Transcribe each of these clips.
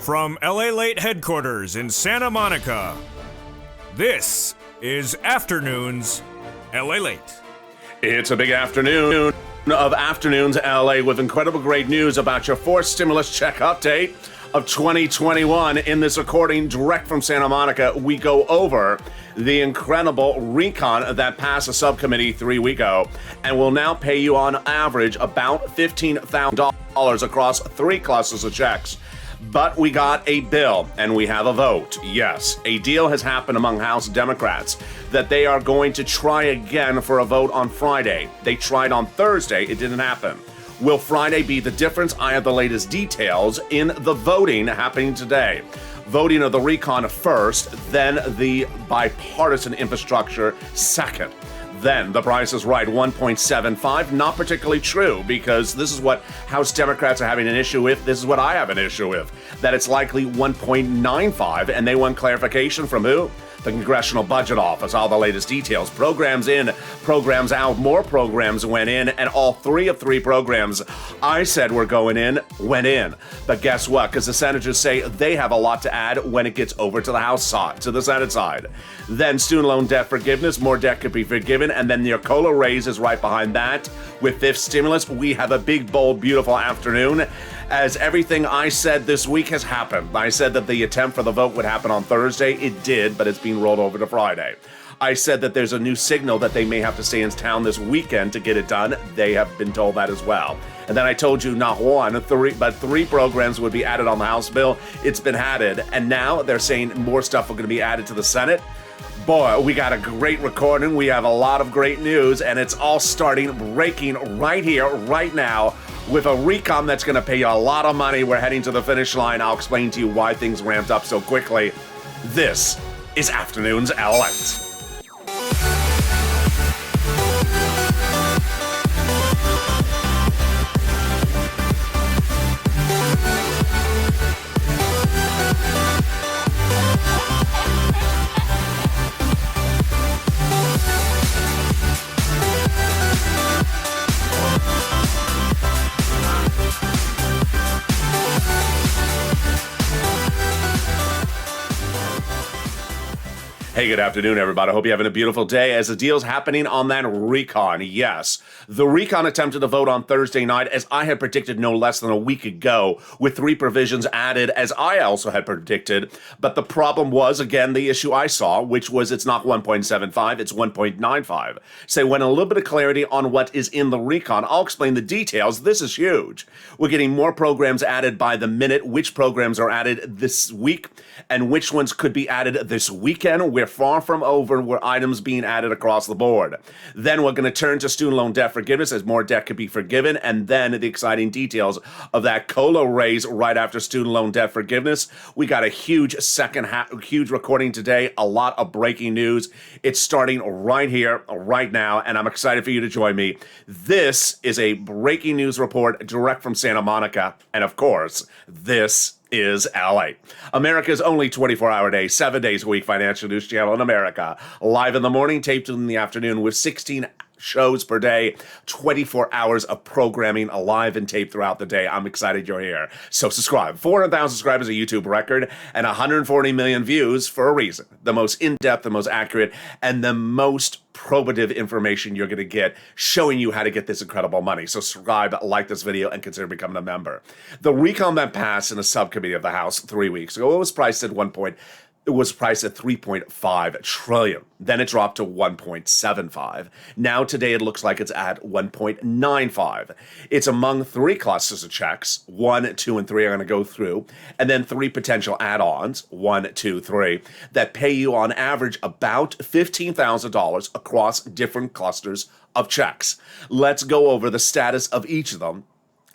From LALATE headquarters in Santa Monica, this is Afternoons LALATE. It's a big afternoon of Afternoons LA with incredible great news about your fourth stimulus check update of 2021. In this recording direct from Santa Monica, we go over the incredible RECON that passed a subcommittee 3 weeks ago and will now pay you on average about $15,000 across 3 clusters of checks. But we got a bill and we have a vote. Yes, a deal has happened among House Democrats that they are going to try again for a vote on Friday. They tried on Thursday, it didn't happen. Will Friday be the difference? I have the latest details in the voting happening today. Voting of the RECON first, then the bipartisan infrastructure second. Then the Price is Right, 1.75, not particularly true, because this is what House Democrats are having an issue with. This is what I have an issue with, that it's likely 1.95, and they want clarification from who? The Congressional Budget Office. All the latest details. Programs in, programs out. More programs went in, and all 3 of 3 programs I said were going in went in. But guess what? Because the senators say they have a lot to add when it gets over to the House side, to the Senate side. Then student loan debt forgiveness. More debt could be forgiven. And then the COLA raise is right behind that. With fifth stimulus, we have a big, bold, beautiful afternoon, as everything I said this week has happened. I said that the attempt for the vote would happen on Thursday. It did, but it's being rolled over to Friday. I said that there's a new signal that they may have to stay in town this weekend to get it done. They have been told that as well. And then I told you not one, but 3 programs would be added on the House bill. It's been added, and now they're saying more stuff are going to be added to the Senate. Boy, we got a great recording. We have a lot of great news, and it's all breaking right here, right now, with a RECON that's going to pay you a lot of money. We're heading to the finish line. I'll explain to you why things ramped up so quickly. This is Afternoons LALATE. Hey, good afternoon, everybody. I hope you're having a beautiful day as the deal's happening on that RECON. Yes, the RECON attempted to vote on Thursday night, as I had predicted no less than a week ago, with 3 provisions added, as I also had predicted. But the problem was, again, the issue I saw, which was it's not 1.75, it's 1.95. So when a little bit of clarity on what is in the RECON, I'll explain the details. This is huge. We're getting more programs added by the minute, which programs are added this week, and which ones could be added this weekend. We're far from over where items being added across the board. Then we're going to turn to student loan debt forgiveness, as more debt could be forgiven, and then the exciting details of that COLA raise right after student loan debt forgiveness. We got a huge huge recording today, a lot of breaking news. It's starting right here, right now, and I'm excited for you to join me. This is a breaking news report direct from Santa Monica, and of course, this is LA, America's only 24-hour day, 7 days a week financial news channel in America. Live in the morning, taped in the afternoon with 16 shows per day, 24 hours of programming alive and taped throughout the day. I'm excited you're here. So subscribe. 400,000 subscribers, a YouTube record, and 140 million views for a reason. The most in-depth, the most accurate, and the most probative information you're going to get, showing you how to get this incredible money. So subscribe, like this video, and consider becoming a member. The RECON that passed in a subcommittee of the House 3 weeks ago, it was priced at 3.5 trillion. Then it dropped to 1.75. Now today it looks like it's at 1.95. It's among 3 clusters of checks. 1, 2, and 3 are going to go through, and then 3 potential add-ons, 1, 2, 3, that pay you on average about $15,000 across different clusters of checks. Let's go over the status of each of them,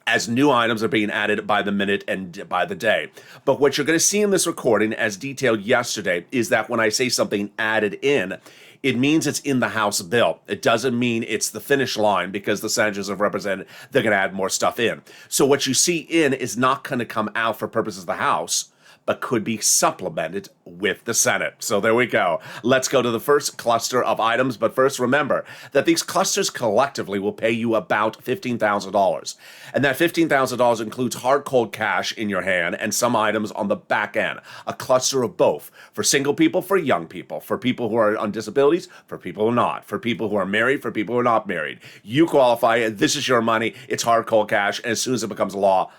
as new items are being added by the minute and by the day. But what you're going to see in this recording, as detailed yesterday, is that when I say something added in, it means it's in the House bill. It doesn't mean it's the finish line, because the senators have represented they're going to add more stuff in. So what you see in is not going to come out for purposes of the House, but could be supplemented with the Senate. So there we go. Let's go to the first cluster of items. But first, remember that these clusters collectively will pay you about $15,000. And that $15,000 includes hard cold cash in your hand and some items on the back end. A cluster of both. For single people, for young people, for people who are on disabilities, for people who are not, for people who are married, for people who are not married. You qualify. This is your money. It's hard cold cash. And as soon as it becomes law,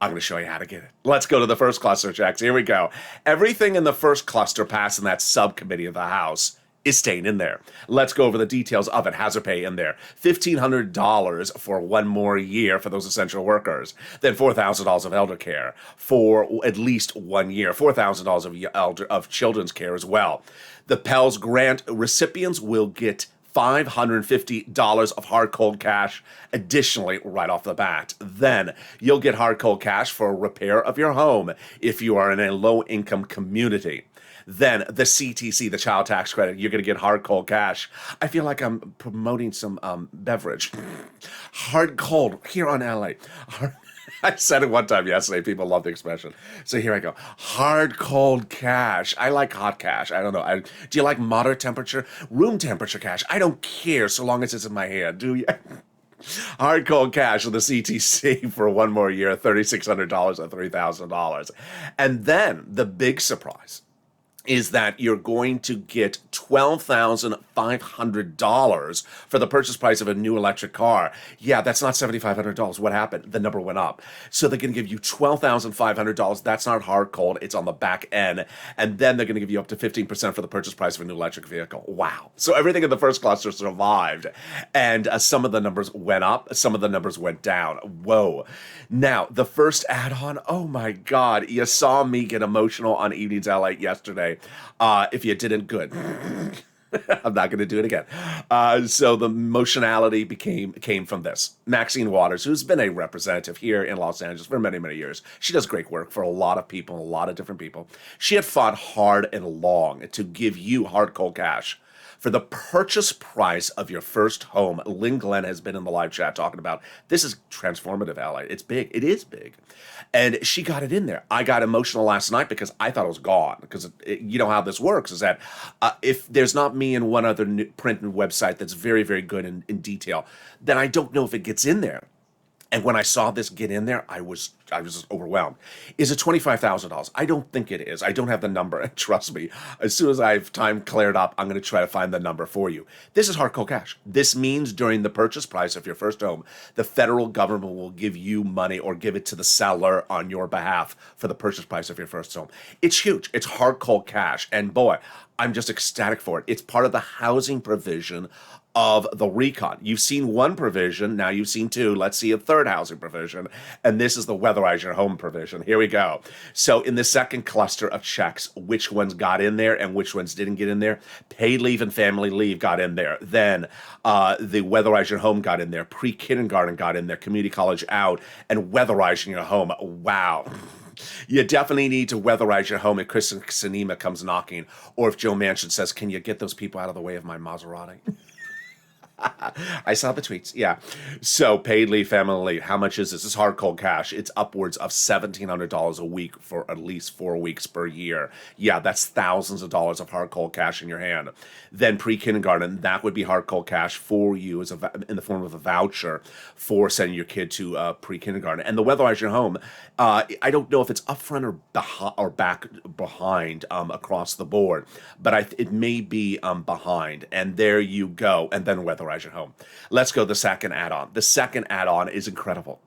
I'm going to show you how to get it. Let's go to the first cluster checks. Here we go. Everything in the first cluster passed in that subcommittee of the House is staying in there. Let's go over the details of it. Hazard pay in there. $1,500 for 1 more year for those essential workers. Then $4,000 of elder care for at least 1 year. $4,000 of children's care as well. The Pell's grant recipients will get $550 of hard cold cash additionally right off the bat. Then you'll get hard cold cash for repair of your home if you are in a low income community. Then the CTC, the child tax credit, you're going to get hard cold cash. I feel like I'm promoting some beverage. Hard cold here on LA. I said it one time yesterday. People love the expression. So here I go. Hard, cold cash. I like hot cash. I don't know. Do you like moderate temperature? Room temperature cash. I don't care so long as it's in my hand. Do you? Hard, cold cash with the CTC for 1 more year, $3,600 or $3,000. And then the big surprise is that you're going to get $12,500 for the purchase price of a new electric car. Yeah, that's not $7,500. What happened? The number went up. So they're going to give you $12,500. That's not hard cold. It's on the back end. And then they're going to give you up to 15% for the purchase price of a new electric vehicle. Wow. So everything in the first cluster survived. And some of the numbers went up. Some of the numbers went down. Whoa. Now, the first add-on, oh my God. You saw me get emotional on Evenings LA yesterday. If you didn't, good. I'm not going to do it again. So the emotionality came from this. Maxine Waters, who's been a representative here in Los Angeles for many, many years. She does great work for a lot of people, a lot of different people. She had fought hard and long to give you hard cold cash for the purchase price of your first home. Lynn Glenn has been in the live chat talking about this is transformative, LA. It's big. It is big. And she got it in there. I got emotional last night because I thought it was gone. Because you know how this works is that if there's not me and one other print and website that's very, very good in detail, then I don't know if it gets in there. And when I saw this get in there, I was just overwhelmed. Is it $25,000? I don't think it is. I don't have the number. And trust me, as soon as I have time cleared up, I'm going to try to find the number for you. This is hard cold cash. This means during the purchase price of your first home, the federal government will give you money or give it to the seller on your behalf for the purchase price of your first home. It's huge. It's hard cold cash. And boy, I'm just ecstatic for it. It's part of the housing provision of the RECON. You've seen one provision, now you've seen 2. Let's see a third housing provision, and this is the weatherize your home provision. Here we go. So in the second cluster of checks, which ones got in there and which ones didn't get in there? Paid leave and family leave got in there. Then the weatherize your home got in there. Pre-kindergarten got in there. Community college out, and weatherizing your home. Wow. You definitely need to weatherize your home if Kristen Sinema comes knocking, or if Joe Manchin says, can you get those people out of the way of my Maserati? I saw the tweets. Yeah. So paid leave, family leave. How much is this? This is hard cold cash. It's upwards of $1,700 a week for at least 4 weeks per year. Yeah, that's thousands of dollars of hard cold cash in your hand. Then pre-kindergarten, that would be hard cold cash for you as in the form of a voucher for sending your kid to pre-kindergarten. And the weatherize your home, I don't know if it's upfront or back behind across the board, but it may be behind. And there you go. And then weatherize your home. Let's go to the second add-on. The second add-on is incredible.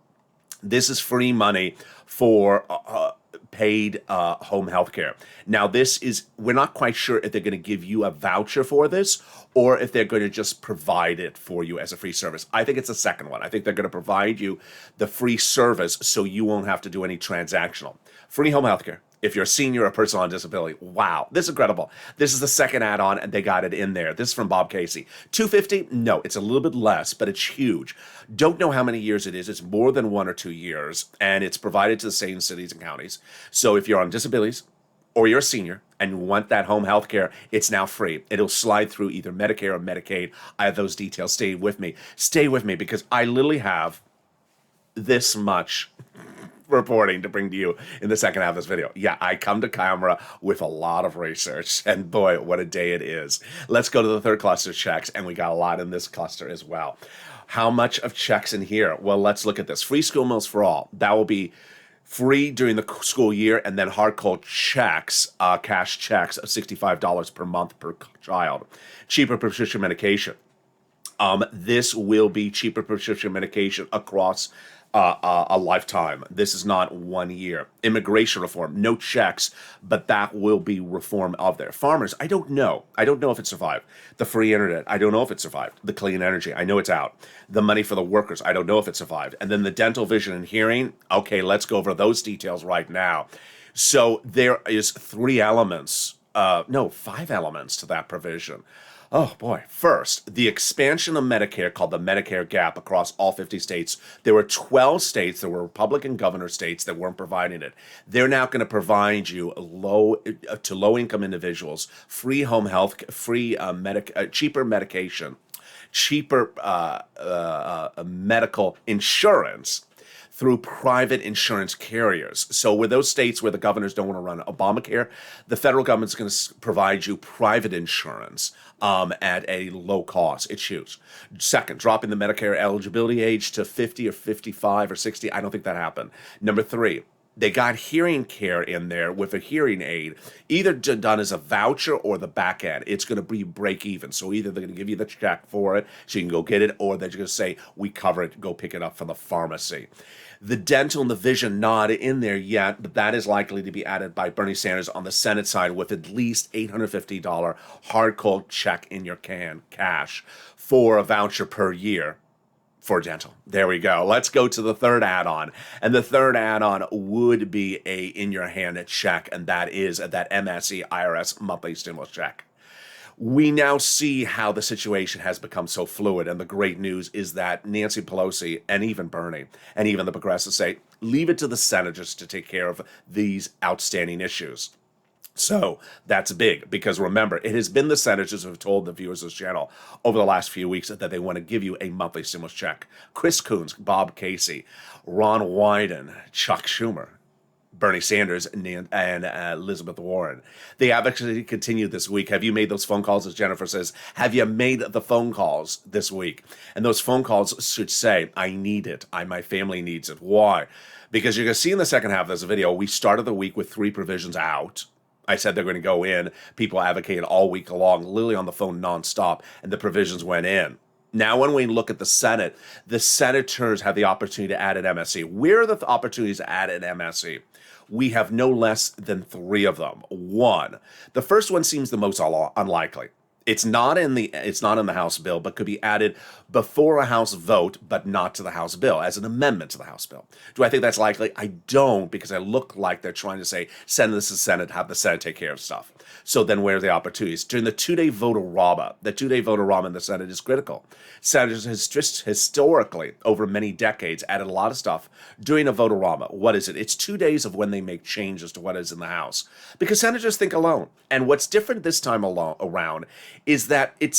This is free money for paid home health care. Now, we're not quite sure if they're going to give you a voucher for this or if they're going to just provide it for you as a free service. I think it's the second one. I think they're going to provide you the free service so you won't have to do any transactional. Free home health care. If you're a senior or a person on disability, wow, this is incredible. This is the second add-on, and they got it in there. This is from Bob Casey. $250? No, it's a little bit less, but it's huge. Don't know how many years it is. It's more than 1 or 2 years, and it's provided to the same cities and counties. So if you're on disabilities or you're a senior and you want that home health care, it's now free. It'll slide through either Medicare or Medicaid. I have those details. Stay with me. Stay with me because I literally have this much reporting to bring to you in the second half of this video. Yeah, I come to camera with a lot of research, and boy, what a day it is. Let's go to the third cluster, checks, and we got a lot in this cluster as well. How much of checks in here? Well, let's look at this. Free school meals for all. That will be free during the school year, and then hardcore checks, cash checks of $65 per month per child. Cheaper prescription medication. This will be cheaper prescription medication across a lifetime. This is not 1 year. Immigration reform, no checks, but that will be reform of there. Farmers, I don't know. I don't know if it survived. The free internet, I don't know if it survived. The clean energy, I know it's out. The money for the workers, I don't know if it survived. And then the dental, vision, and hearing, okay, let's go over those details right now. So there is 5 elements to that provision. Oh boy. First, the expansion of Medicare, called the Medicare gap, across all 50 states. There were 12 states that were Republican governor states that weren't providing it. They're now going to provide you to low-income individuals free home health, free cheaper medication, cheaper medical insurance through private insurance carriers. So with those states where the governors don't want to run Obamacare, the federal government's going to provide you private insurance at a low cost. It's huge. Second, dropping the Medicare eligibility age to 50 or 55 or 60. I don't think that happened. Number 3, they got hearing care in there with a hearing aid, either done as a voucher or the back end. It's going to be break even. So either they're going to give you the check for it so you can go get it, or they're going to say, we cover it, go pick it up from the pharmacy. The dental and the vision not in there yet, but that is likely to be added by Bernie Sanders on the Senate side with at least $850 hard-cold check in your cash for a voucher per year for dental. There we go. Let's go to the third add-on. And the third add-on would be a in-your-hand check, and that is that MSE IRS monthly stimulus check. We now see how the situation has become so fluid, and the great news is that Nancy Pelosi and even Bernie and even the progressives say, leave it to the senators to take care of these outstanding issues. So that's big, because remember, it has been the senators who have told the viewers of this channel over the last few weeks that they want to give you a monthly stimulus check. Chris Coons, Bob Casey, Ron Wyden, Chuck Schumer, Bernie Sanders, and Elizabeth Warren. They have actually continued this week. Have you made those phone calls, as Jennifer says? Have you made the phone calls this week? And those phone calls should say, I need it. My family needs it. Why? Because you're going to see in the second half of this video, we started the week with 3 provisions out. I said they're going to go in. People advocated all week long, literally on the phone nonstop, and the provisions went in. Now, when we look at the Senate, the senators have the opportunity to add an MSE. Where are the opportunities to add an MSE? We have no less than 3 of them. 1, the first one seems the most unlikely. It's not in the House bill, but could be added before a House vote, but not to the House bill, as an amendment to the House bill. Do I think that's likely? I don't, because I look like they're trying to say, send this to the Senate, have the Senate take care of stuff. So then where are the opportunities? During the 2-day vote-a-rama, the 2-day vote-a-rama in the Senate is critical. Senators has just historically, over many decades, added a lot of stuff during a vote-a-rama. What is it? It's 2 days of when they make changes to what is in the House. Because senators think alone. And what's different this time around is that it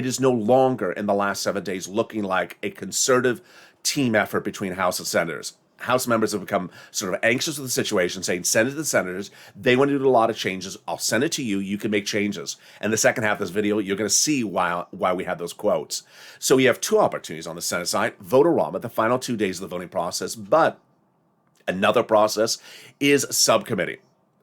is no longer in the last 7 days looking like a concerted team effort between House and senators. House members have become sort of anxious with the situation, saying, send it to the senators. They want to do a lot of changes. I'll send it to you. You can make changes. And the second half of this video, you're going to see why we have those quotes. So we have 2 opportunities on the Senate side. Vote-a-rama, the final 2 days of the voting process. But another process is subcommittee.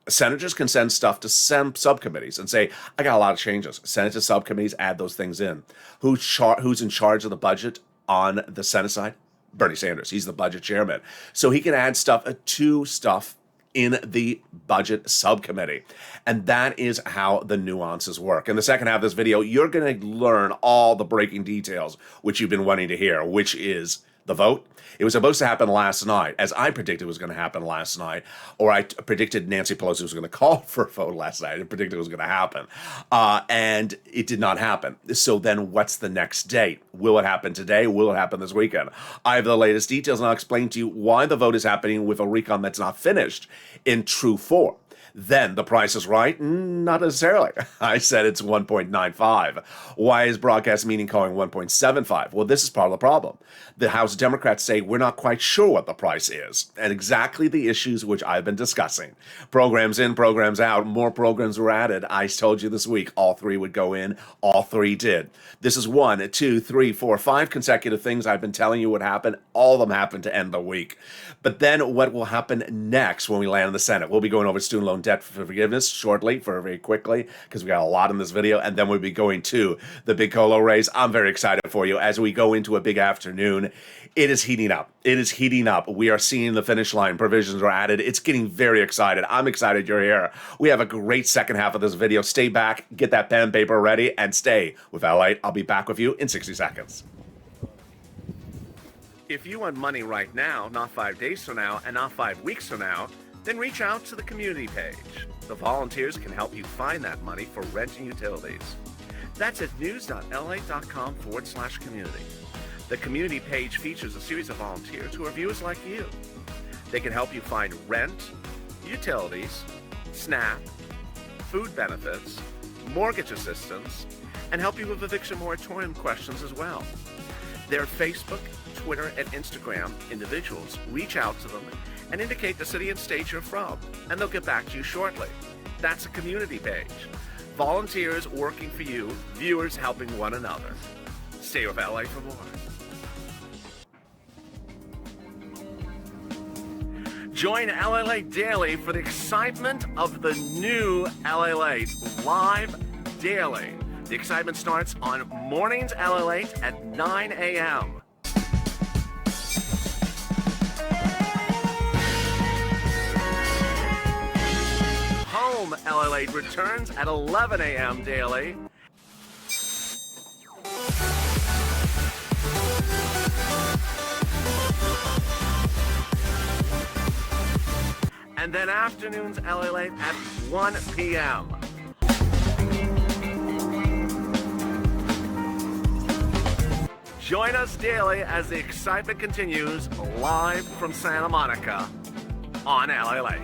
Senators can send stuff to subcommittees and say, I got a lot of changes. Send it to subcommittees, add those things in. Who's in charge of the budget on the Senate side? Bernie Sanders. He's the budget chairman. So he can add stuff in the budget subcommittee. And that is how the nuances work. In the second half of this video, you're going to learn all the breaking details which you've been wanting to hear, which is the vote. It was supposed to happen last night, as I predicted it was going to happen last night, or I predicted Nancy Pelosi was going to call for a vote last night. I predicted it was going to happen, and it did not happen. So then what's the next date? Will it happen today? Will it happen this weekend? I have the latest details, and I'll explain to you why the vote is happening with a recon that's not finished in true form. Then the price is right? Not necessarily. I said it's 1.95. Why is broadcast meeting calling 1.75? Well, this is part of the problem. The House Democrats say we're not quite sure what the price is, and exactly the issues which I've been discussing. Programs in, programs out, more programs were added. I told you this week all 3 would go in, all 3 did. This is 1, 2, 3, 4, 5 consecutive things I've been telling you would happen. All of them happened to end the week. But then what will happen next when we land in the Senate? We'll be going over student loan debt forgiveness shortly, very quickly, because we got a lot in this video, and then we'll be going to the big colo raise. I'm very excited for you as we go into a big afternoon. It is heating up. It is heating up. We are seeing the finish line. Provisions are added. It's getting very excited. I'm excited you're here. We have a great second half of this video. Stay back, get that pen and paper ready, and stay with LALATE. I'll be back with you in 60 seconds. If you want money right now, not 5 days from now, and not 5 weeks from now, then reach out to the community page. The volunteers can help you find that money for rent and utilities. That's at news.lalate.com/community. The community page features a series of volunteers who are viewers like you. They can help you find rent, utilities, SNAP, food benefits, mortgage assistance, and help you with eviction moratorium questions as well. Their Facebook, Twitter, and Instagram individuals reach out to them and indicate the city and state you're from, and they'll get back to you shortly. That's a community page. Volunteers working for you, viewers helping one another. Stay with LA for more. Join LALATE Daily for the excitement of the new LALATE live daily. The excitement starts on mornings LALATE at 9 a.m. Home LALATE returns at 11 a.m. daily. And then afternoons LALATE at 1 p.m. Join us daily as the excitement continues live from Santa Monica on LALATE.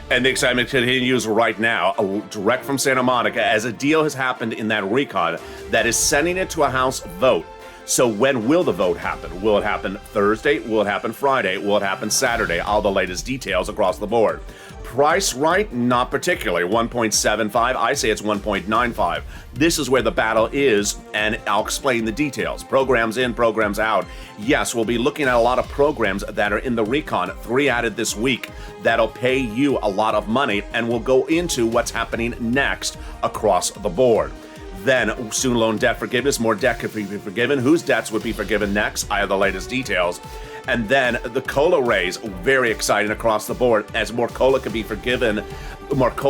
And the excitement continues right now, direct from Santa Monica, as a deal has happened in that RECON that is sending it to a House vote. So when will the vote happen? Will it happen Thursday? Will it happen Friday? Will it happen Saturday? All the latest details across the board. Price right? Not particularly. 1.75. I say it's 1.95. This is where the battle is, and I'll explain the details. Programs in, programs out. Yes, we'll be looking at a lot of programs that are in the RECON, 3 added this week, that'll pay you a lot of money, and we'll go into what's happening next across the board. Then, student loan debt forgiveness, more debt could be forgiven. Whose debts would be forgiven next? I have the latest details. And then the COLA raise, very exciting across the board, as more COLA could be forgiven,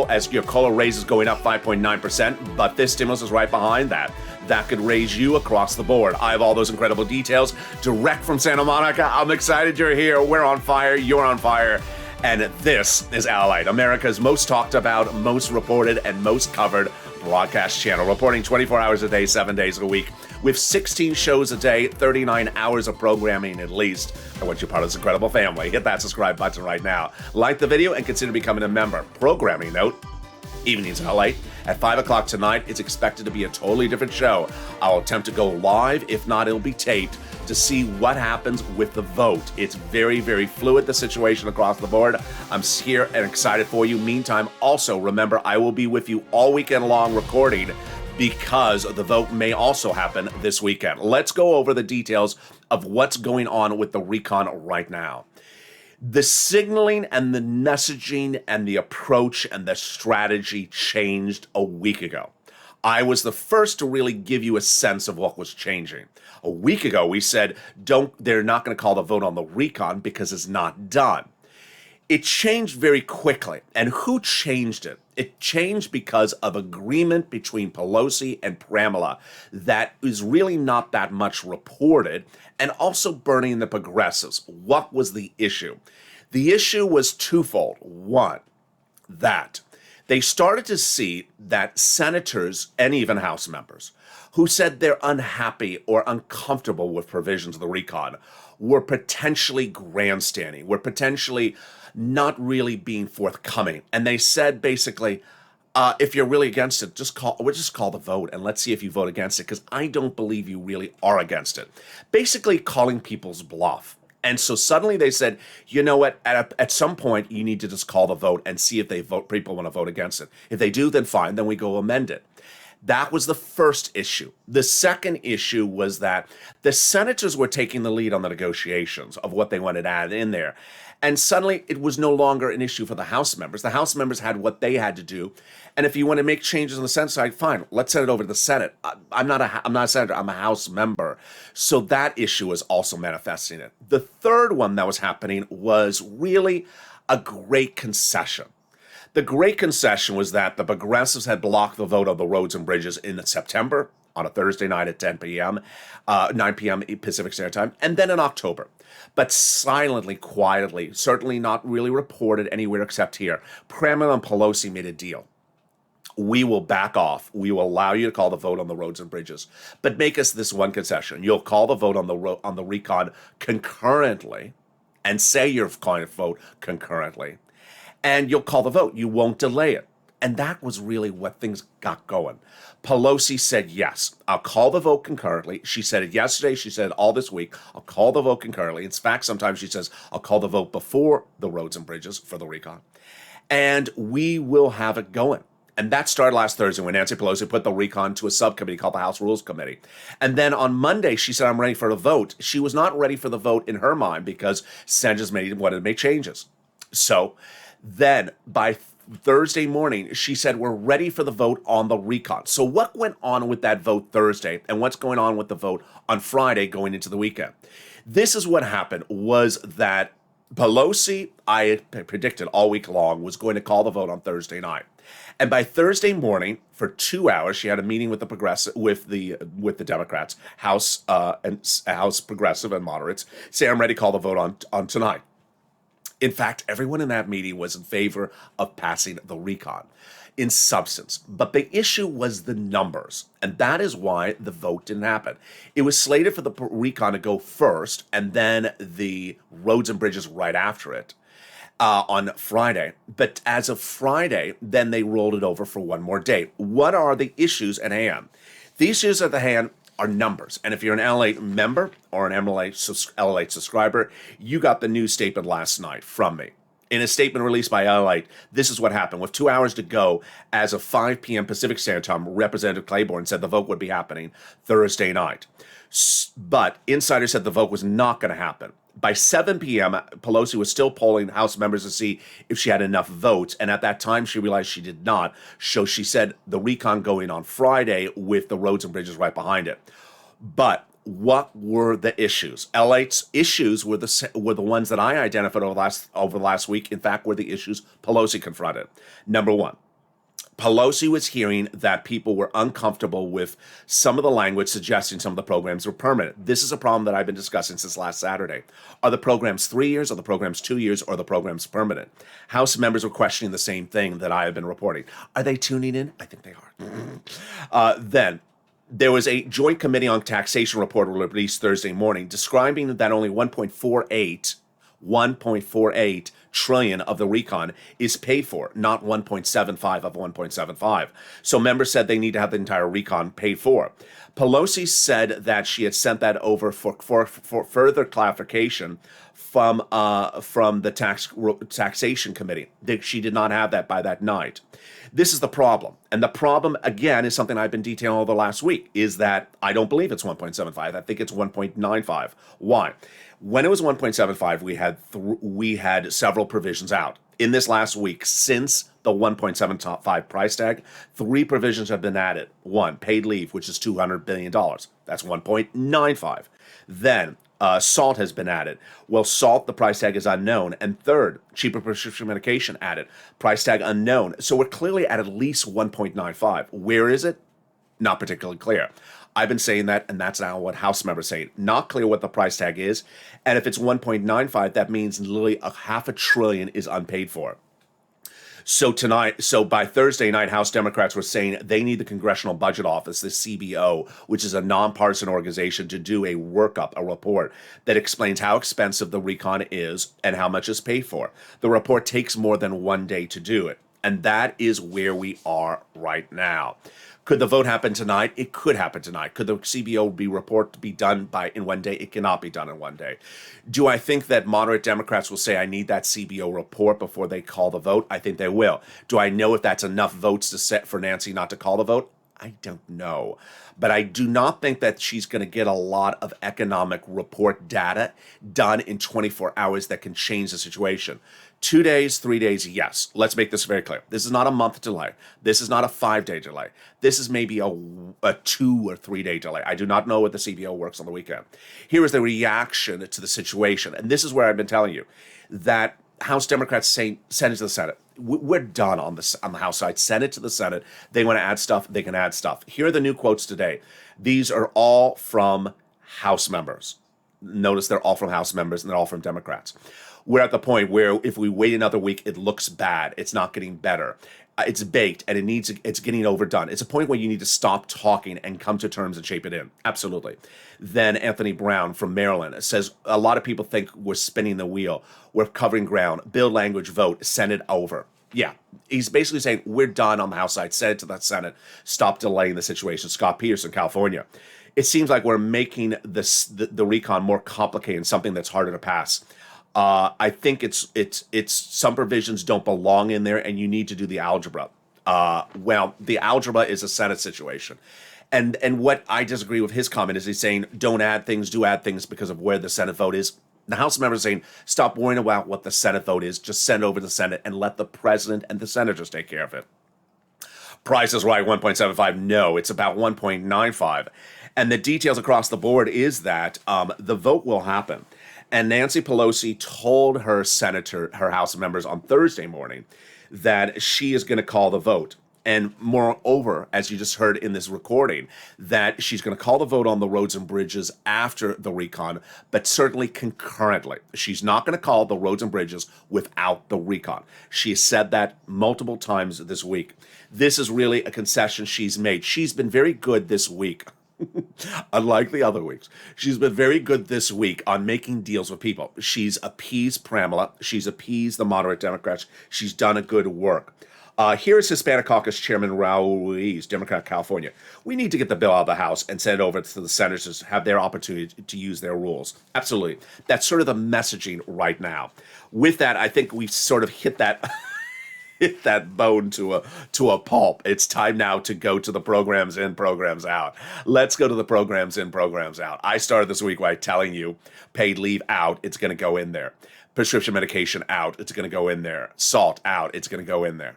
as your COLA raise is going up 5.9%, but this stimulus is right behind that. That could raise you across the board. I have all those incredible details direct from Santa Monica. I'm excited you're here. We're on fire. You're on fire. And this is LALATE, America's most talked about, most reported, and most covered broadcast channel, reporting 24 hours a day, 7 days a week, with 16 shows a day, 39 hours of programming at least. I want you part of this incredible family. Hit that subscribe button right now. Like the video and consider becoming a member. Programming note, Evenings LALATE at 5 o'clock tonight. It's expected to be a totally different show. I'll attempt to go live. If not, it'll be taped to see what happens with the vote. It's very, very fluid, the situation across the board. I'm here and excited for you. Meantime, also remember, I will be with you all weekend long recording, because the vote may also happen this weekend. Let's go over the details of what's going on with the RECON right now. The signaling and the messaging and the approach and the strategy changed a week ago. I was the first to really give you a sense of what was changing. A week ago, we said, they're not going to call the vote on the RECON because it's not done. It changed very quickly. And who changed it? It changed because of agreement between Pelosi and Pramila that is really not that much reported, and also burning the progressives. What was the issue? The issue was twofold. One, that they started to see that senators and even House members who said they're unhappy or uncomfortable with provisions of the RECON were potentially grandstanding, were potentially not really being forthcoming. And they said basically, if you're really against it, we'll just call the vote and let's see if you vote against it, because I don't believe you really are against it. Basically calling people's bluff. And so suddenly they said, you know what, at some point you need to just call the vote and see if people want to vote against it. If they do, then fine, then we go amend it. That was the first issue. The second issue was that the senators were taking the lead on the negotiations of what they wanted to add in there. And suddenly it was no longer an issue for the House members. The House members had what they had to do. And if you want to make changes on the Senate side, fine, let's send it over to the Senate. I'm not a senator, I'm a House member. So that issue is also manifesting it. The third one that was happening was really a great concession. The great concession was that the progressives had blocked the vote on the roads and bridges in September on a Thursday night at 10 p.m., 9 p.m. Pacific Standard Time, and then in October. But silently, quietly, certainly not really reported anywhere except here, Kremlin and Pelosi made a deal. We will back off. We will allow you to call the vote on the roads and bridges, but make us this one concession. You'll call the vote on the RECON concurrently, and say you're calling a vote concurrently, and you'll call the vote. You won't delay it. And that was really what things got going. Pelosi said, yes, I'll call the vote concurrently. She said it yesterday. She said it all this week. I'll call the vote concurrently. In fact, sometimes she says, I'll call the vote before the roads and bridges for the RECON. And we will have it going. And that started last Thursday when Nancy Pelosi put the RECON to a subcommittee called the House Rules Committee. And then on Monday, she said, I'm ready for the vote. She was not ready for the vote in her mind because senators wanted to make changes. So then by Thursday morning, she said, we're ready for the vote on the RECON. So what went on with that vote Thursday and what's going on with the vote on Friday going into the weekend? This is what happened, was that Pelosi, I had predicted all week long, was going to call the vote on Thursday night. And by Thursday morning, for 2 hours, she had a meeting with the Democrats, House Progressive and Moderates, say, I'm ready to call the vote on tonight. In fact, everyone in that meeting was in favor of passing the RECON in substance. But the issue was the numbers, and that is why the vote didn't happen. It was slated for the RECON to go first, and then the roads and bridges right after it on Friday. But as of Friday, then they rolled it over for one more day. What are the issues at hand? The issues at the hand are numbers. And if you're an LALATE member or an LALATE subscriber, you got the news statement last night from me. In a statement released by LALATE, this is what happened. With 2 hours to go, as of 5 p.m. Pacific Standard Time, Representative Claiborne said the vote would be happening Thursday night. But insiders said the vote was not going to happen. By 7 p.m., Pelosi was still polling House members to see if she had enough votes, and at that time she realized she did not. So she said the RECON going on Friday with the roads and bridges right behind it. But what were the issues? LA's issues were the ones that I identified over the last week. In fact, were the issues Pelosi confronted. Number one, Pelosi was hearing that people were uncomfortable with some of the language suggesting some of the programs were permanent. This is a problem that I've been discussing since last Saturday. Are the programs 3 years, are the programs 2 years, or are the programs permanent? House members were questioning the same thing that I have been reporting. Are they tuning in? I think they are. Then there was a Joint Committee on Taxation report released Thursday morning describing that only 1.48 trillion of the RECON is paid for, not 1.75 of 1.75. So members said they need to have the entire RECON paid for. Pelosi said that she had sent that over for further clarification from the taxation committee. That she did not have that by that night. This is the problem. And the problem, again, is something I've been detailing all the last week, is that I don't believe it's 1.75. I think it's 1.95. Why? When it was 1.75, we had several provisions out. In this last week, since the 1.75 price tag, 3 provisions have been added. One, paid leave, which is $200 billion. That's 1.95. Then salt has been added. Well, salt, the price tag is unknown. And third, cheaper prescription medication added. Price tag unknown. So we're clearly at least 1.95. Where is it? Not particularly clear. I've been saying that, and that's now what House members say. Not clear what the price tag is. And if it's 1.95, that means literally $500 billion is unpaid for. So by Thursday night, House Democrats were saying they need the Congressional Budget Office, the CBO, which is a nonpartisan organization, to do a workup, a report that explains how expensive the recon is and how much is paid for. The report takes more than 1 day to do it. And that is where we are right now. Could the vote happen tonight? It could happen tonight. Could the CBO report be done in 1 day? It cannot be done in 1 day. Do I think that moderate Democrats will say, I need that CBO report before they call the vote? I think they will. Do I know if that's enough votes to set for Nancy not to call the vote? I don't know. But I do not think that she's going to get a lot of economic report data done in 24 hours that can change the situation. 2 days, 3 days, yes. Let's make this very clear. This is not a month delay. This is not a 5-day delay. This is maybe a 2 or 3 day delay. I do not know what the CBO works on the weekend. Here is the reaction to the situation. And this is where I've been telling you that House Democrats send it to the Senate. We're done on the House side. Send it to the Senate. They want to add stuff. They can add stuff. Here are the new quotes today. These are all from House members. Notice they're all from House members and they're all from Democrats. We're at the point where if we wait another week, it looks bad. It's not getting better. It's baked and it's getting overdone. It's a point where you need to stop talking and come to terms and shape it in. Absolutely. Then Anthony Brown from Maryland says a lot of people think we're spinning the wheel. We're covering ground. Build language, vote, send it over. Yeah, he's basically saying we're done on the House side. Send it to the Senate. Stop delaying the situation. Scott Peterson, California. It seems like we're making the recon more complicated and something that's harder to pass. I think it's some provisions don't belong in there, and you need to do the algebra. Well, the algebra is a Senate situation. And what I disagree with his comment is he's saying don't add things, do add things because of where the Senate vote is. The House members are saying stop worrying about what the Senate vote is, just send it over to the Senate and let the president and the senators take care of it. Price is right, 1.75. No, it's about 1.95. And the details across the board is that the vote will happen. And Nancy Pelosi told her House members on Thursday morning that she is going to call the vote. And moreover, as you just heard in this recording, that she's going to call the vote on the roads and bridges after the recon, but certainly concurrently. She's not going to call the roads and bridges without the recon. She has said that multiple times this week. This is really a concession she's made. She's been very good this week. Unlike the other weeks, she's been very good this week on making deals with people. She's appeased Pramila. She's appeased the moderate Democrats. She's done a good work. Here's Hispanic Caucus Chairman Raul Ruiz, Democrat, California. We need to get the bill out of the House and send it over to the senators to have their opportunity to use their rules. Absolutely. That's sort of the messaging right now. With that, I think we've sort of hit that hit that bone to a pulp. It's time now to go to the programs in, programs out. Let's go to the programs in, programs out. I started this week by telling you paid leave out, it's going to go in there. Prescription medication out, it's going to go in there. Salt out, it's going to go in there.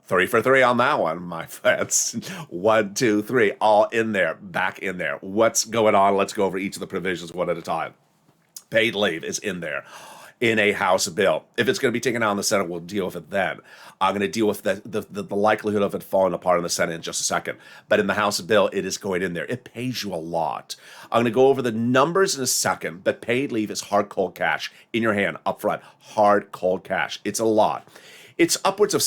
3 for 3 on that one, my friends. 1, 2, 3, all in there, back in there. What's going on? Let's go over each of the provisions one at a time. Paid leave is in there in a House bill. If it's going to be taken out in the Senate, we'll deal with it then. I'm going to deal with the likelihood of it falling apart in the Senate in just a second. But in the House bill, it is going in there. It pays you a lot. I'm going to go over the numbers in a second, but paid leave is hard, cold cash in your hand up front. Hard, cold cash. It's a lot. It's upwards of,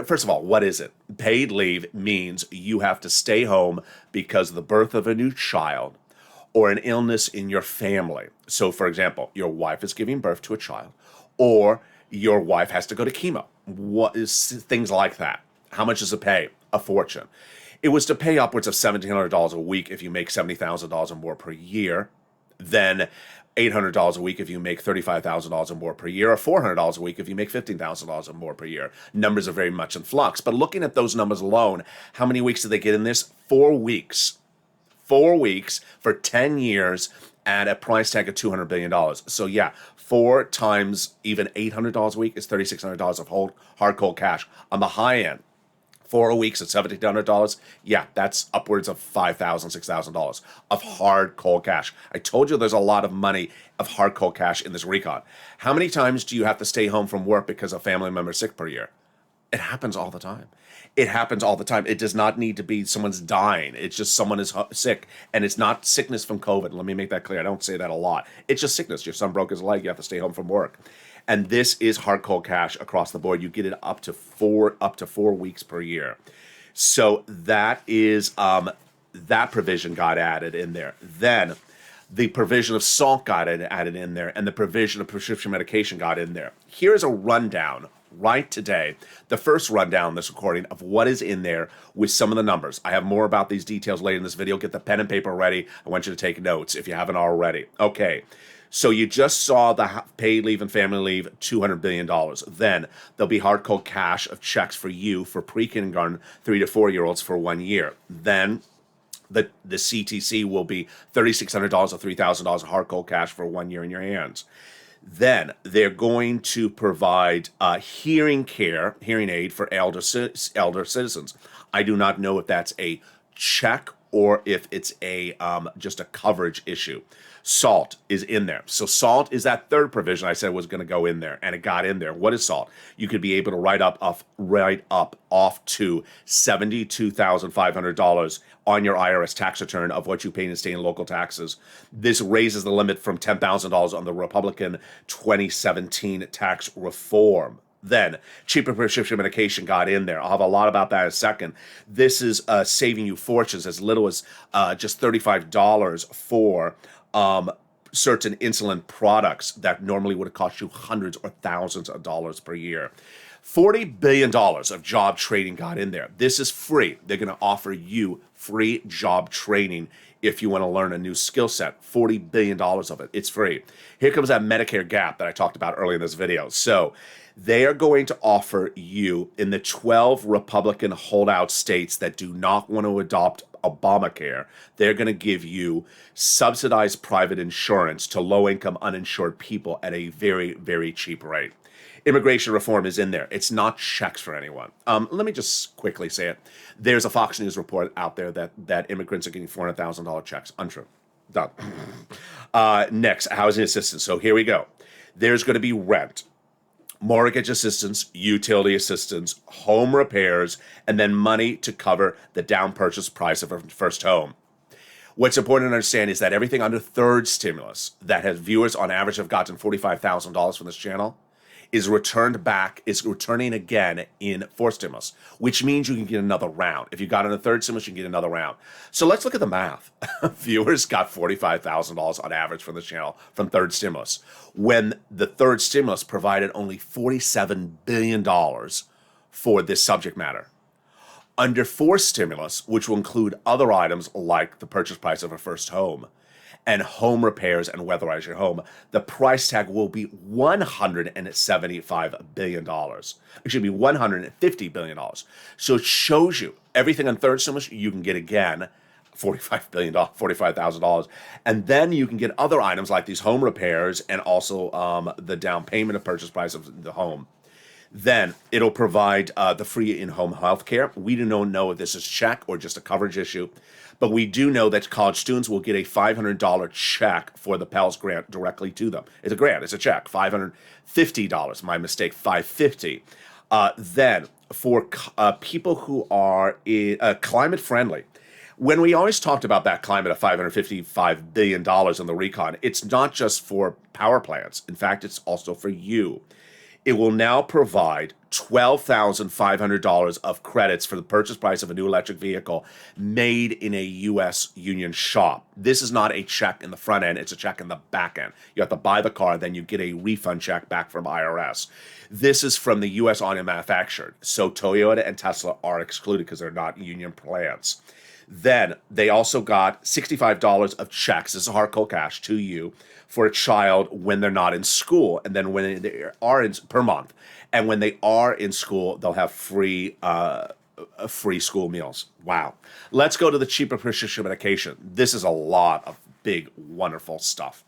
first of all, what is it? Paid leave means you have to stay home because of the birth of a new child or an illness in your family. So, for example, your wife is giving birth to a child, or your wife has to go to chemo. What is things like that? How much does it pay? A fortune. It was to pay upwards of $1,700 a week if you make $70,000 or more per year, then $800 a week if you make $35,000 or more per year, or $400 a week if you make $15,000 or more per year. Numbers are very much in flux. But looking at those numbers alone, how many weeks did they get in this? 4 weeks. 4 weeks for 10 years at a price tag of $200 billion. So yeah, 4 times even $800 a week is $3,600 of hard cold cash. On the high end, 4 weeks at $1,700, yeah, that's upwards of $5,000, $6,000 of hard cold cash. I told you there's a lot of money of hard cold cash in this recon. How many times do you have to stay home from work because a family member is sick per year? It happens all the time. It happens all the time. It does not need to be someone's dying. It's just someone is sick, and it's not sickness from COVID. Let me make that clear. I don't say that a lot. It's just sickness. Your son broke his leg. You have to stay home from work. And this is hard cold cash across the board. You get it up to 4 weeks per year. So that is that provision got added in there. Then the provision of SALT got added in there, and the provision of prescription medication got in there. Here's a rundown right today, the first rundown in this recording of what is in there with some of the numbers. I have more about these details later in this video. Get the pen and paper ready. I want you to take notes if you haven't already. Okay, so you just saw the paid leave and family leave, $200 billion. Then there'll be hard cold cash of checks for you for pre-kindergarten 3 to 4 year olds for 1 year. Then the CTC will be $3,600 or $3,000 of hard cold cash for 1 year in your hands. Then they're going to provide hearing aid for elder citizens. I do not know if that's a check or if it's a just a coverage issue. SALT is in there. So SALT is that third provision I said was going to go in there, and it got in there. What is SALT? You could be able to write up off to $72,500 on your IRS tax return of what you pay in state and local taxes. This raises the limit from $10,000 on the Republican 2017 tax reform. Then, cheaper prescription medication got in there. I'll have a lot about that in a second. This is saving you fortunes, as little as just $35 for certain insulin products that normally would have cost you hundreds or thousands of dollars per year. $40 billion of job training got in there. This is free. They're going to offer you free job training if you want to learn a new skill set. $40 billion of it. It's free. Here comes that Medicare gap that I talked about earlier in this video. So they are going to offer you in the 12 Republican holdout states that do not want to adopt Obamacare, they're going to give you subsidized private insurance to low-income uninsured people at a very, very cheap rate. Immigration reform is in there. It's not checks for anyone. Let me just quickly say it. There's a Fox News report out there that immigrants are getting $400,000 checks. Untrue. Done. Next, housing assistance. So here we go. There's going to be rent, mortgage assistance, utility assistance, home repairs, and then money to cover the down purchase price of a first home. What's important to understand is that everything under third stimulus that has viewers on average have gotten $45,000 from this channel is returning again in fourth stimulus, which means you can get another round. If you got in a third stimulus, you can get another round. So let's look at the math. Viewers got $45,000 on average from this channel from third stimulus, when the third stimulus provided only $47 billion for this subject matter. Under fourth stimulus, which will include other items like the purchase price of a first home, and home repairs and weatherize your home, the price tag will be $175 billion. It should be $150 billion. So it shows you everything on third stimulus you can get again, $45,000. And then you can get other items like these home repairs and also the down payment of purchase price of the home. Then it'll provide the free in-home health care. We do not know if this is check or just a coverage issue, but we do know that college students will get a $500 check for the Pell Grant directly to them. It's a grant, it's a check, $550. My mistake, $550. Then for people who are climate friendly, when we always talked about that climate of $555 billion in the RECON, it's not just for power plants. In fact, it's also for you. It will now provide $12,500 of credits for the purchase price of a new electric vehicle made in a U.S. union shop. This is not a check in the front end, it's a check in the back end. You have to buy the car, then you get a refund check back from IRS. This is from the U.S. auto manufacturer, so Toyota and Tesla are excluded because they're not union plants. Then they also got $65 of checks, this is hard cold cash, to you for a child when they're not in school, and then when they are in per month, and when they are in school, they'll have free school meals. Wow. Let's go to the cheaper prescription medication. This is a lot of big, wonderful stuff.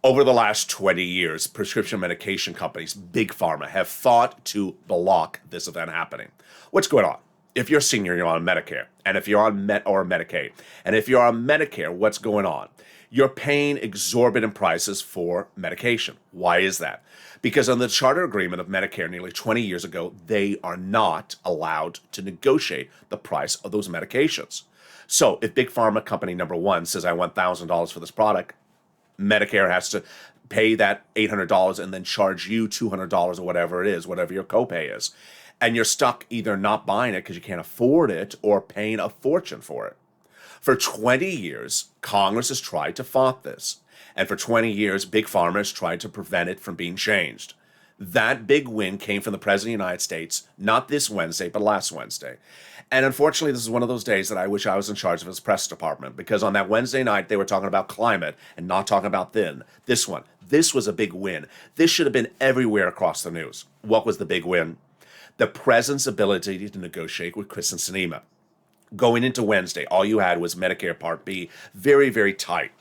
Over the last 20 years, prescription medication companies, big pharma, have fought to block this event happening. What's going on? If you're a senior, you're on Medicare, and if you're on Medicaid, and if you're on Medicare, what's going on? You're paying exorbitant prices for medication. Why is that? Because on the charter agreement of Medicare nearly 20 years ago, they are not allowed to negotiate the price of those medications. So if Big Pharma company number one says, I want $1,000 for this product, Medicare has to pay that $800 and then charge you $200 or whatever it is, whatever your copay is. And you're stuck either not buying it because you can't afford it or paying a fortune for it. For 20 years, Congress has tried to fight this. And for 20 years, Big Pharma has tried to prevent it from being changed. That big win came from the President of the United States, not this Wednesday, but last Wednesday. And unfortunately, this is one of those days that I wish I was in charge of his press department, because on that Wednesday night, they were talking about climate and not talking about this one. This was a big win. This should have been everywhere across the news. What was the big win? The President's ability to negotiate with Kristen Sinema. Going into Wednesday, all you had was Medicare Part B, very, very tight.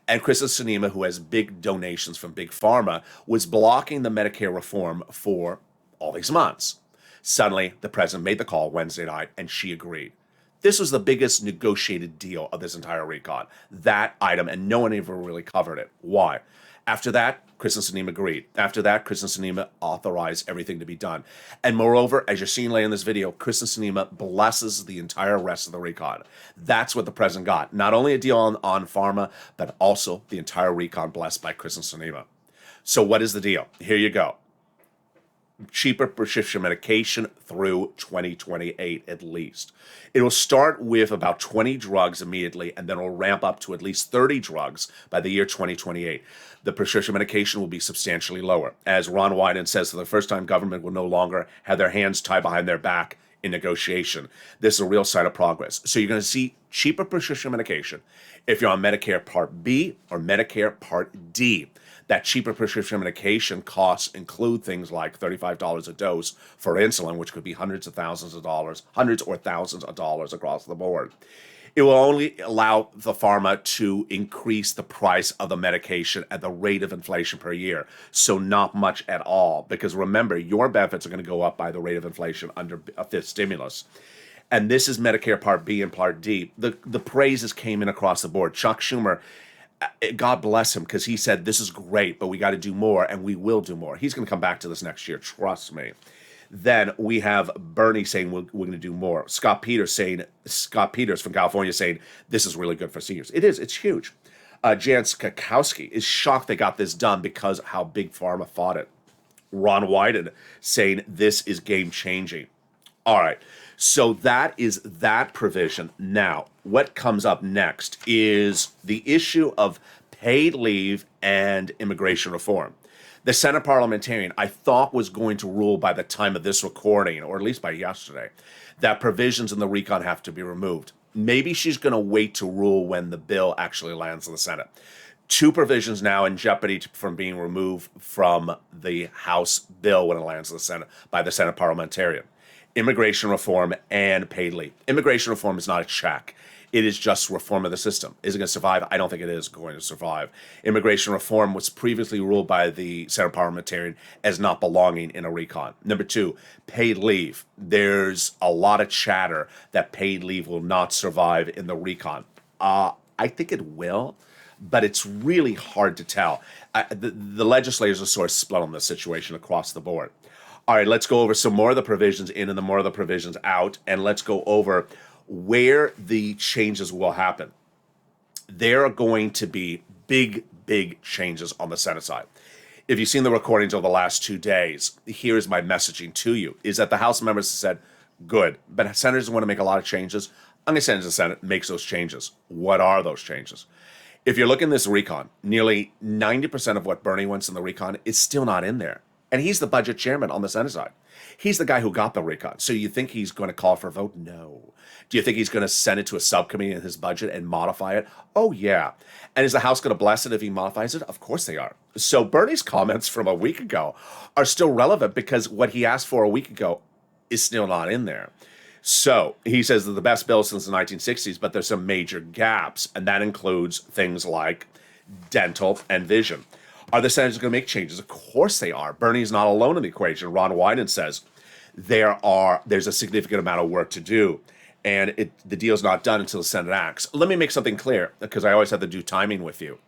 And Kristen Sinema, who has big donations from Big Pharma, was blocking the Medicare reform for all these months. Suddenly, the president made the call Wednesday night, and she agreed. This was the biggest negotiated deal of this entire recon, that item, and no one ever really covered it. Why? After that, Kristen Sinema agreed. After that, Kristen Sinema authorized everything to be done. And moreover, as you're seeing later in this video, Kristen Sinema blesses the entire rest of the recon. That's what the president got. Not only a deal on pharma, but also the entire recon blessed by Kristen Sinema. So what is the deal? Here you go. Cheaper prescription medication through 2028 at least. It will start with about 20 drugs immediately, and then it'll ramp up to at least 30 drugs by the year 2028. The prescription medication will be substantially lower. As Ron Wyden says, for the first time, government will no longer have their hands tied behind their back in negotiation. This is a real sign of progress. So you're going to see cheaper prescription medication if you're on Medicare Part B or Medicare Part D. That cheaper prescription medication costs include things like $35 a dose for insulin, which could be hundreds or thousands of dollars across the board. It will only allow the pharma to increase the price of the medication at the rate of inflation per year. So not much at all, because remember, your benefits are going to go up by the rate of inflation under a fifth stimulus. And this is Medicare Part B and Part D. The praises came in across the board. Chuck Schumer, God bless him, because he said, this is great, but we got to do more, and we will do more. He's going to come back to this next year, trust me. Then we have Bernie saying we're going to do more. Scott Peters from California saying this is really good for seniors. It is. It's huge. Jan Skakowski is shocked they got this done because of how Big Pharma fought it. Ron Wyden saying this is game-changing. All right. So that is that provision. Now, what comes up next is the issue of paid leave and immigration reform. The Senate parliamentarian, I thought, was going to rule by the time of this recording, or at least by yesterday, that provisions in the recon have to be removed. Maybe she's going to wait to rule when the bill actually lands in the Senate. Two provisions now in jeopardy from being removed from the House bill when it lands in the Senate by the Senate parliamentarian. Immigration reform and paid leave. Immigration reform is not a check. It is just reform of the system. Is it going to survive? I don't think it is going to survive. Immigration reform was previously ruled by the Senate parliamentarian as not belonging in a recon. Number two, paid leave. There's a lot of chatter that paid leave will not survive in the recon. I think it will, but it's really hard to tell. The legislators are sort of split on this situation across the board. All right, let's go over some more of the provisions in and the more of the provisions out, and let's go over where the changes will happen. There are going to be big, big changes on the Senate side. If you've seen the recordings over the last 2 days, here's my messaging to you, is that the House members have said, good, but senators want to make a lot of changes. I'm going to send it to the Senate, makes those changes. What are those changes? If you're looking at this recon, nearly 90% of what Bernie wants in the recon is still not in there. And he's the budget chairman on the Senate side. He's the guy who got the recon. So you think he's going to call for a vote? No. Do you think he's going to send it to a subcommittee in his budget and modify it? Oh, yeah. And is the House going to bless it if he modifies it? Of course they are. So Bernie's comments from a week ago are still relevant because what he asked for a week ago is still not in there. So he says that the best bill since the 1960s, but there's some major gaps, and that includes things like dental and vision. Are the senators going to make changes? Of course they are. Bernie's not alone in the equation. Ron Wyden says there's a significant amount of work to do, and the deal's not done until the Senate acts. Let me make something clear, because I always have to do timing with you.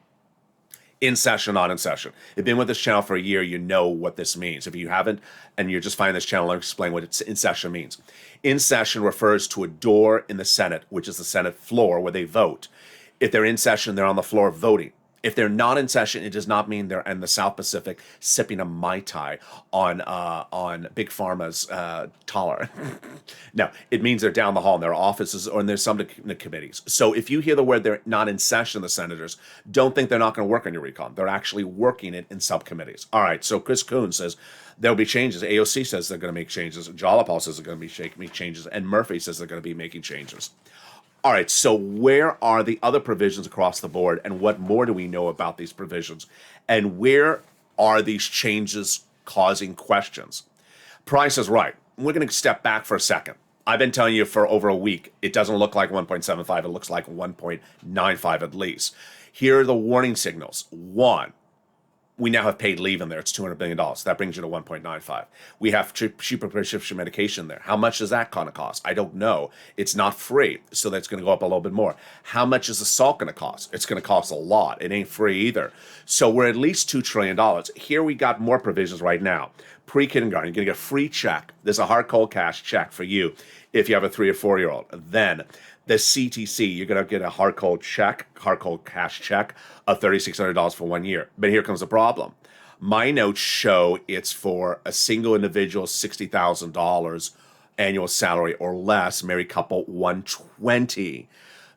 In session, not in session. If you've been with this channel for a year, you know what this means. If you haven't, and you're just finding this channel, let me explain what in session means. In session refers to a door in the Senate, which is the Senate floor where they vote. If they're in session, they're on the floor voting. If they're not in session, it does not mean they're in the South Pacific sipping a Mai Tai on Big Pharma's tolerant. No, it means they're down the hall in their offices or in their subcommittees. So if you hear the word they're not in session, the senators, don't think they're not going to work on your recon. They're actually working it in subcommittees. All right, so Chris Coon says there'll be changes. AOC says they're going to make changes. Jalapal says they're going to be making changes. And Murphy says they're going to be making changes. All right, so where are the other provisions across the board, and what more do we know about these provisions? And where are these changes causing questions? Price is right. We're going to step back for a second. I've been telling you for over a week, it doesn't look like 1.75, it looks like 1.95 at least. Here are the warning signals. One, we now have paid leave in there. It's $200 billion. That brings you to 1.95. We have cheaper prescription medication there. How much is that going to cost? I don't know. It's not free, so that's going to go up a little bit more. How much is the salt going to cost? It's going to cost a lot. It ain't free either. So we're at least $2 trillion. Here we got more provisions right now. Pre-kindergarten, you're going to get a free check. There's a hard cold cash check for you if you have a 3 or 4-year-old. Then the CTC, you're going to get a hard cold cash check of $3,600 for 1 year. But here comes the problem. My notes show it's for a single individual, $60,000 annual salary or less, married couple, $120.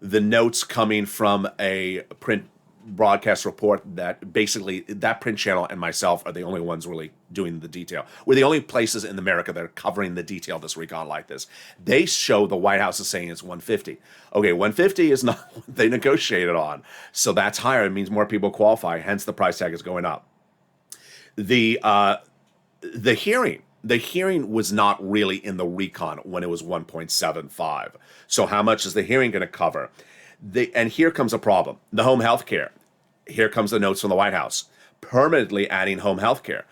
The notes coming from a print broadcast report that basically that print channel and myself are the only ones really doing the detail. We're the only places in America that are covering the detail this recon like this. They show the White House is saying it's 150. Okay, 150 is not what they negotiated on. So that's higher. It means more people qualify. Hence the price tag is going up. The hearing was not really in the recon when it was 1.75. So how much is the hearing going to cover? And here comes a problem. The home health care. Here comes the notes from the White House. Permanently adding home health care.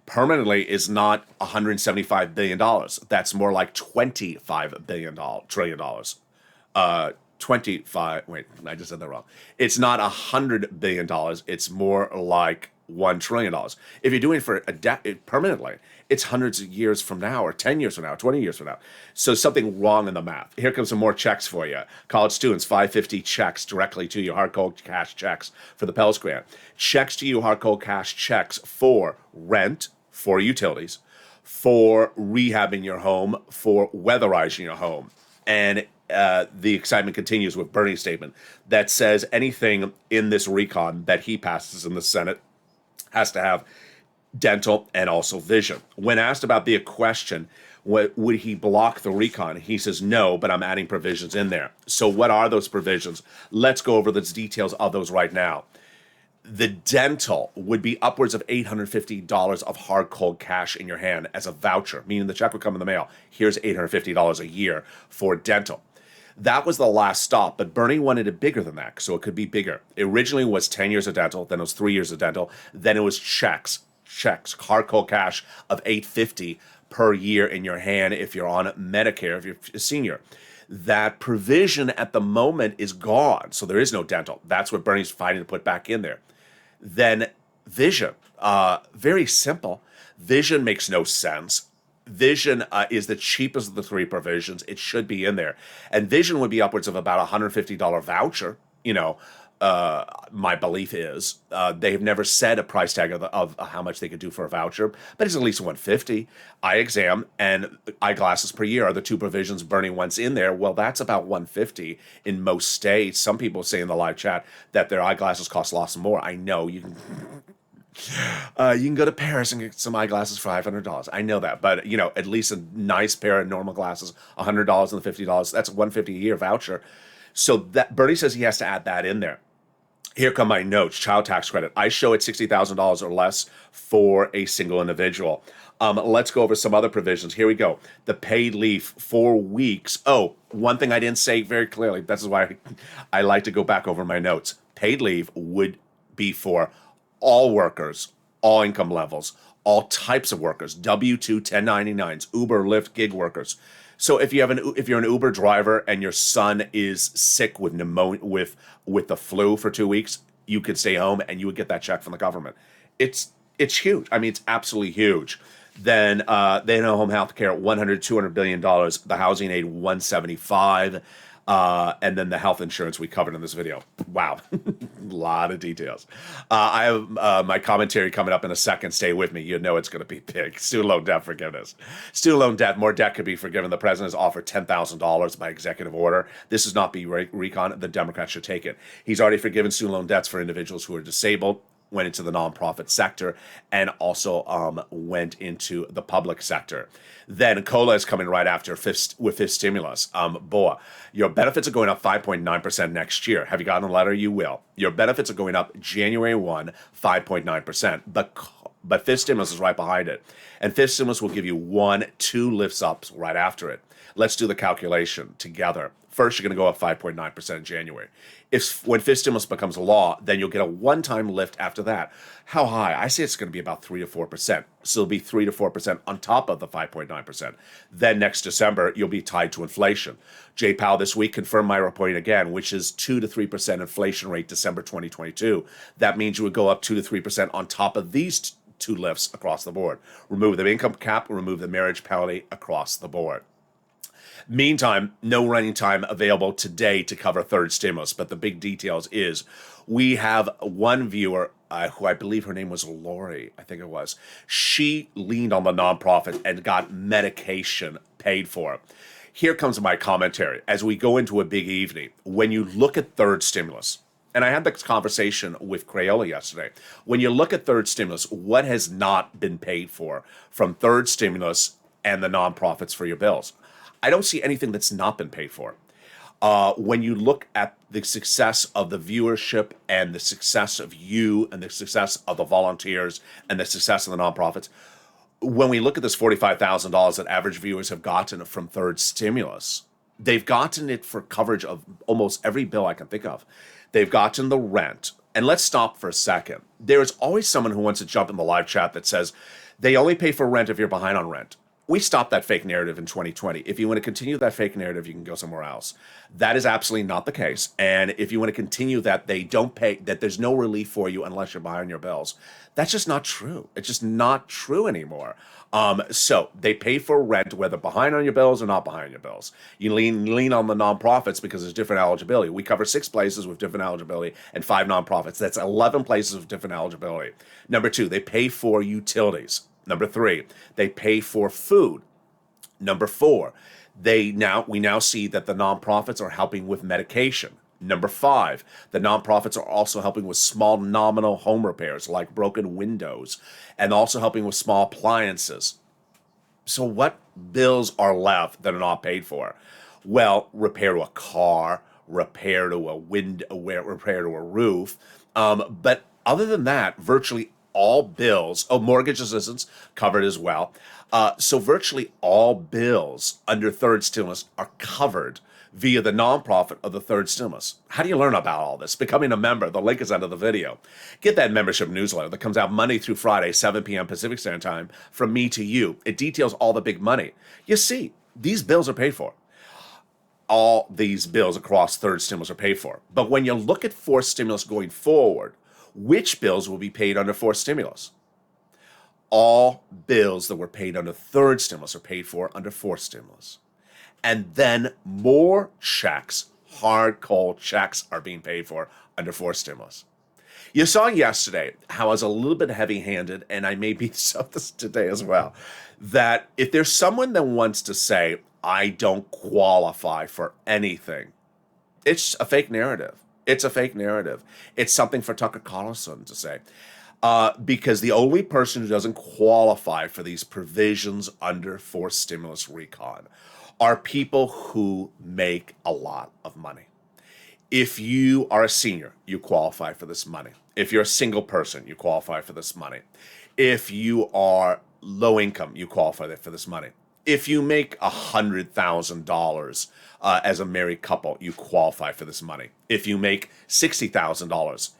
Permanently is not $175 billion. That's more like $25 trillion. 25, wait, I just said that wrong. It's not $100 billion. It's more like $1 trillion. If you're doing it for permanently, it's hundreds of years from now, or 10 years from now, 20 years from now. So something wrong in the math. Here comes some more checks for you. College students, 550 checks directly to you, hard cold cash checks for the Pell Grant. Checks to you, hard cold cash checks for rent, for utilities, for rehabbing your home, for weatherizing your home. And the excitement continues with Bernie's statement that says anything in this recon that he passes in the Senate has to have dental and also vision. When asked about the question, would he block the recon? He says no, but I'm adding provisions in there. So what are those provisions? Let's go over the details of those right now. The dental would be upwards of $850 of hard cold cash in your hand as a voucher, meaning the check would come in the mail. Here's $850 a year for dental. That was the last stop, but Bernie wanted it bigger than that, so it could be bigger. It originally was 10 years of dental, then it was 3 years of dental, then it was checks, hard cold cash of $850 per year in your hand if you're on Medicare, if you're a senior. That provision at the moment is gone, so there is no dental. That's what Bernie's fighting to put back in there. Then vision, very simple. Vision makes no sense. Vision is the cheapest of the three provisions. It should be in there. And vision would be upwards of about $150 voucher. My belief is they have never said a price tag of how much they could do for a voucher, but it's at least $150. Eye exam and eyeglasses per year are the two provisions Bernie wants in there. Well, that's about $150 in most states. Some people say in the live chat that their eyeglasses cost lots more. I know you can. You can go to Paris and get some eyeglasses for $500. I know that, but at least a nice pair of normal glasses, $100 and $50. That's $150 a year voucher. So that Bernie says he has to add that in there. Here come my notes. Child tax credit. I show it $60,000 or less for a single individual. Let's go over some other provisions. Here we go. The paid leave, 4 weeks. Oh, one thing I didn't say very clearly. This is why I like to go back over my notes. Paid leave would be for all workers, all income levels, all types of workers, W-2, 1099s, Uber, Lyft, gig workers. So if you're an Uber driver and your son is sick with pneumonia, with the flu for 2 weeks, you could stay home and you would get that check from the government. It's huge. I mean, it's absolutely huge. Then home health care, $100, $200 billion. The housing aid, $175. And then the health insurance we covered in this video. Wow, a lot of details. I have my commentary coming up in a second. Stay with me. You know it's going to be big. Student loan debt forgiveness. Student loan debt, more debt could be forgiven. The president has offered $10,000 by executive order. This is not be recon. The Democrats should take it. He's already forgiven student loan debts for individuals who are disabled, went into the nonprofit sector, and also went into the public sector. Then COLA is coming right after with fifth stimulus. BOA, your benefits are going up 5.9% next year. Have you gotten a letter? You will. Your benefits are going up January 1, 5.9%. But fifth stimulus is right behind it. And fifth stimulus will give you 2 lifts ups right after it. Let's do the calculation together. First, you're going to go up 5.9% in January. When fifth stimulus becomes a law, then you'll get a one-time lift after that. How high? I say it's going to be about 3 to 4%. So it'll be 3 to 4% on top of the 5.9%. Then next December, you'll be tied to inflation. Jay Powell this week confirmed my reporting again, which is 2 to 3% inflation rate December 2022. That means you would go up 2 to 3% on top of these 2 lifts across the board. Remove the income cap, remove the marriage penalty across the board. Meantime, no running time available today to cover third stimulus, but the big details is we have one viewer who I believe her name was Lori, I think it was. She leaned on the nonprofit and got medication paid for. Here comes my commentary as we go into a big evening. When you look at third stimulus, and I had this conversation with Crayola yesterday. When you look at third stimulus, what has not been paid for from third stimulus and the nonprofits for your bills? I don't see anything that's not been paid for. When you look at the success of the viewership and the success of you and the success of the volunteers and the success of the nonprofits, when we look at this $45,000 that average viewers have gotten from third stimulus, they've gotten it for coverage of almost every bill I can think of. They've gotten the rent. And let's stop for a second. There's always someone who wants to jump in the live chat that says they only pay for rent if you're behind on rent. We stopped that fake narrative in 2020. If you want to continue that fake narrative, you can go somewhere else. That is absolutely not the case. And if you want to continue that they don't pay, that there's no relief for you unless you're behind your bills, that's just not true. It's just not true anymore. So they pay for rent, whether behind on your bills or not behind your bills. You lean on the nonprofits because there's different eligibility. We cover 6 places with different eligibility and 5 nonprofits. That's 11 places with different eligibility. Number 2, they pay for utilities. Number 3, they pay for food. Number 4, we now see that the nonprofits are helping with medication. Number 5, the nonprofits are also helping with small nominal home repairs like broken windows and also helping with small appliances. So what bills are left that are not paid for? Well, repair to a car, repair to a window, repair to a roof. But other than that, virtually all bills, mortgage assistance covered as well. So virtually all bills under third stimulus are covered via the nonprofit of the third stimulus. How do you learn about all this? Becoming a member. The link is under the video. Get that membership newsletter that comes out Monday through Friday, 7 p.m. Pacific Standard Time, from me to you. It details all the big money. You see, these bills are paid for. All these bills across third stimulus are paid for. But when you look at fourth stimulus going forward, which bills will be paid under fourth stimulus? All bills that were paid under third stimulus are paid for under fourth stimulus. And then more checks, hard cold checks, are being paid for under fourth stimulus. You saw yesterday how I was a little bit heavy-handed, and I may be so this today as well, that if there's someone that wants to say, I don't qualify for anything, it's a fake narrative. It's a fake narrative. It's something for Tucker Carlson to say. Because the only person who doesn't qualify for these provisions under fourth stimulus recon are people who make a lot of money. If you are a senior, you qualify for this money. If you're a single person, you qualify for this money. If you are low income, you qualify for this money. If you make $100,000 as a married couple, you qualify for this money. If you make $60,000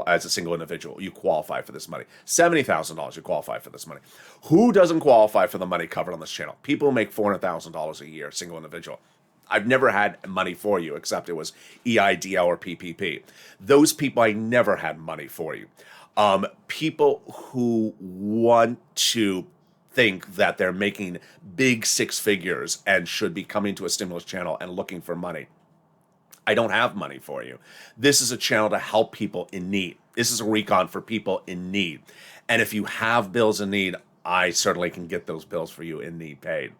as a single individual, you qualify for this money. $70,000, you qualify for this money. Who doesn't qualify for the money covered on this channel? People who make $400,000 a year, single individual. I've never had money for you, except it was EIDL or PPP. Those people, I never had money for you. People who want to think that they're making big 6 figures and should be coming to a stimulus channel and looking for money. I don't have money for you. This is a channel to help people in need. This is a recon for people in need. And if you have bills in need, I certainly can get those bills for you in need paid.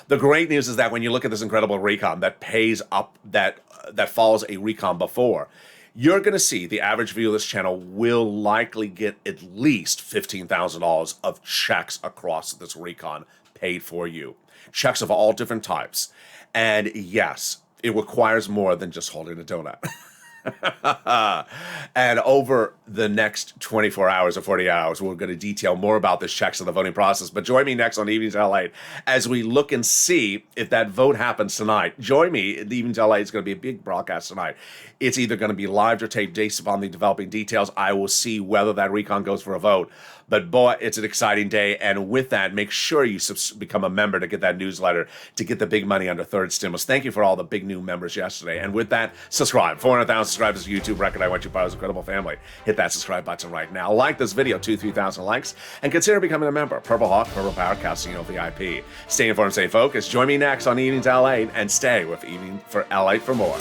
The great news is that when you look at this incredible recon that pays up, that follows a recon before, you're going to see the average view of this channel will likely get at least $15,000 of checks across this recon paid for you. Checks of all different types. And yes, it requires more than just holding a donut. And over the next 24 hours or 40 hours, we're going to detail more about this checks and the voting process. But join me next on Evenings LA as we look and see if that vote happens tonight. Join me in Evenings LA. It's going to be a big broadcast tonight. It's either going to be live or taped based upon the developing details. I will see whether that recon goes for a vote. But boy, it's an exciting day. And with that, make sure you become a member to get that newsletter, to get the big money under third stimulus. Thank you for all the big new members yesterday. And with that, subscribe. 400,000 subscribers to YouTube record. I want you part of this incredible family. Hit that subscribe button right now. Like this video, 2,000-3,000 likes, and consider becoming a member. Purple Hawk, Purple Power, Casino VIP. Stay informed, stay focused. Join me next on Evenings LA, and stay with Evening for LA for more.